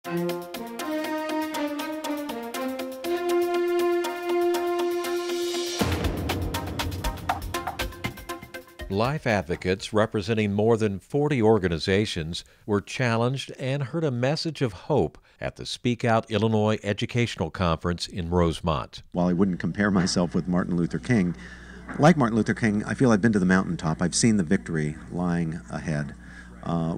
Life advocates representing more than 40 organizations were challenged and heard a message of hope at the SpeakOut Illinois Educational Conference in Rosemont. While I wouldn't compare myself with Martin Luther King, like Martin Luther King, I feel I've been to the mountaintop. I've seen the victory lying ahead.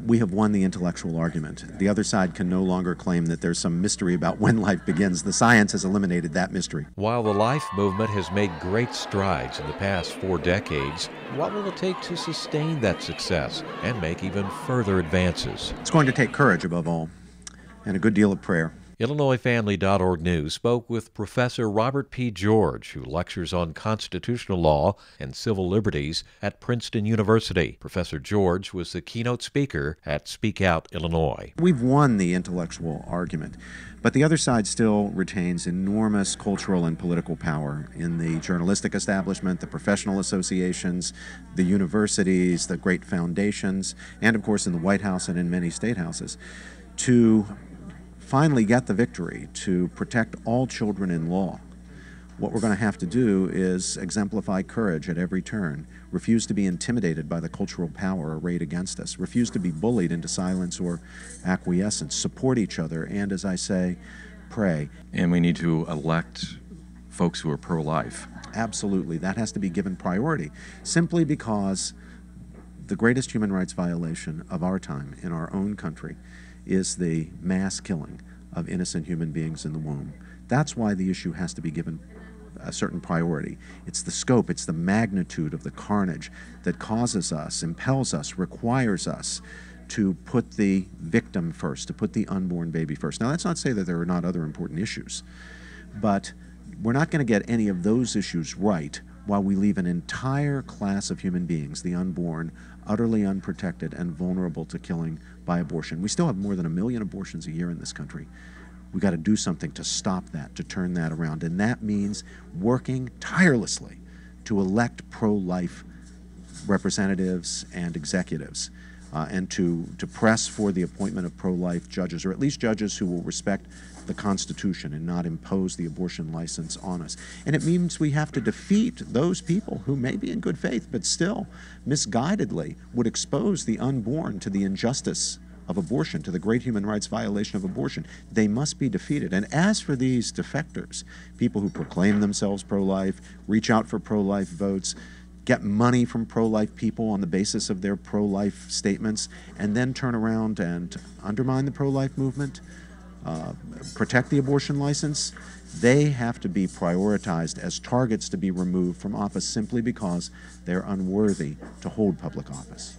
We have won the intellectual argument. The other side can no longer claim that there's some mystery about when life begins. The science has eliminated that mystery. While the life movement has made great strides in the past 4 decades, what will it take to sustain that success and make even further advances? It's going to take courage above all, and a good deal of prayer. IllinoisFamily.org News spoke with Professor Robert P. George, who lectures on constitutional law and civil liberties at Princeton University. Professor George was the keynote speaker at SpeakOut Illinois. We've won the intellectual argument, but the other side still retains enormous cultural and political power in the journalistic establishment, the professional associations, the universities, the great foundations, and of course in the White House and in many state houses, to finally get the victory to protect all children in law. What we're going to have to do is exemplify courage at every turn, refuse to be intimidated by the cultural power arrayed against us, refuse to be bullied into silence or acquiescence, support each other, and, as I say, pray. And we need to elect folks who are pro-life. Absolutely. That has to be given priority, simply because the greatest human rights violation of our time in our own country is the mass killing of innocent human beings in the womb. That's why the issue has to be given a certain priority. It's the scope, it's the magnitude of the carnage that causes us, impels us, requires us to put the victim first, to put the unborn baby first. Now, that's not to say that there are not other important issues, but we're not going to get any of those issues right while we leave an entire class of human beings, the unborn, utterly unprotected and vulnerable to killing by abortion. We still have more than 1 million abortions a year in this country. We've got to do something to stop that, to turn that around, and that means working tirelessly to elect pro-life representatives and executives, and to press for the appointment of pro-life judges, or at least judges who will respect the Constitution and not impose the abortion license on us. And it means we have to defeat those people who may be in good faith, but still misguidedly would expose the unborn to the injustice of abortion, to the great human rights violation of abortion. They must be defeated. And as for these defectors, people who proclaim themselves pro-life, reach out for pro-life votes, get money from pro-life people on the basis of their pro-life statements, and then turn around and undermine the pro-life movement, protect the abortion license, they have to be prioritized as targets to be removed from office simply because they're unworthy to hold public office.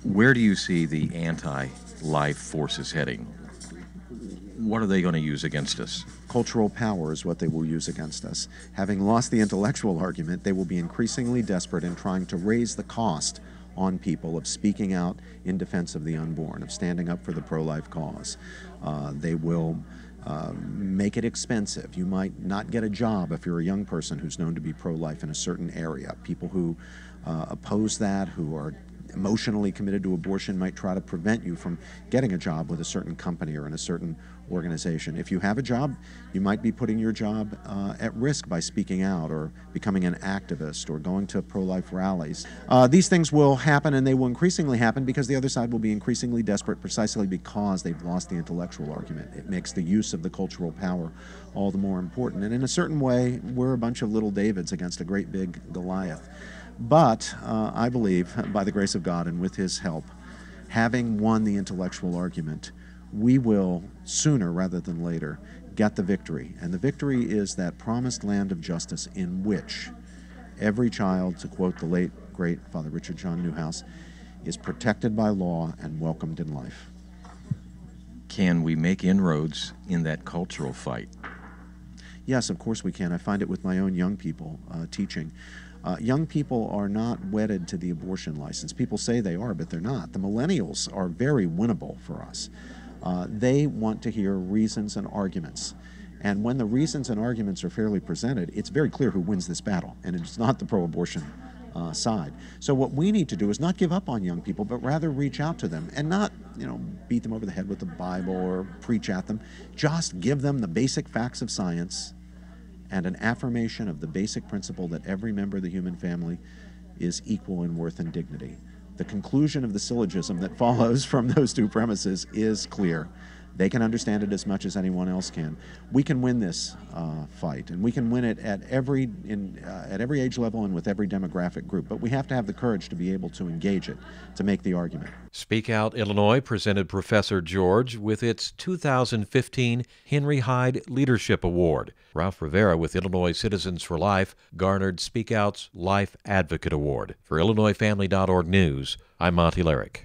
Where do you see the anti-life forces heading? What are they going to use against us? Cultural power is what they will use against us. Having lost the intellectual argument, they will be increasingly desperate in trying to raise the cost on people of speaking out in defense of the unborn, of standing up for the pro-life cause. They will make it expensive. You might not get a job if you're a young person who's known to be pro-life in a certain area. People who oppose that, who are emotionally committed to abortion, might try to prevent you from getting a job with a certain company or in a certain organization. If you have a job, you might be putting your job at risk by speaking out or becoming an activist or going to pro-life rallies. These things will happen, and they will increasingly happen because the other side will be increasingly desperate precisely because they've lost the intellectual argument. It makes the use of the cultural power all the more important. And in a certain way, we're a bunch of little Davids against a great big Goliath. But I believe, by the grace of God and with His help, having won the intellectual argument, we will sooner rather than later get the victory. And the victory is that promised land of justice in which every child, to quote the late, great Father Richard John Newhouse, is protected by law and welcomed in life. Can we make inroads in that cultural fight? Yes, of course we can. I find it with my own young people teaching. Young people are not wedded to the abortion license. People say they are, but they're not. The millennials are very winnable for us. They want to hear reasons and arguments. And when the reasons and arguments are fairly presented, it's very clear who wins this battle, and it's not the pro-abortion side. So what we need to do is not give up on young people, but rather reach out to them, and not beat them over the head with the Bible or preach at them. Just give them the basic facts of science and an affirmation of the basic principle that every member of the human family is equal in worth and dignity. The conclusion of the syllogism that follows from those two premises is clear. They can understand it as much as anyone else can. We can win this fight, and we can win it at every age level and with every demographic group. But we have to have the courage to be able to engage it, to make the argument. SpeakOut Illinois presented Professor George with its 2015 Henry Hyde Leadership Award. Ralph Rivera with Illinois Citizens for Life garnered SpeakOut's Life Advocate Award. For IllinoisFamily.org News, I'm Monte Larrick.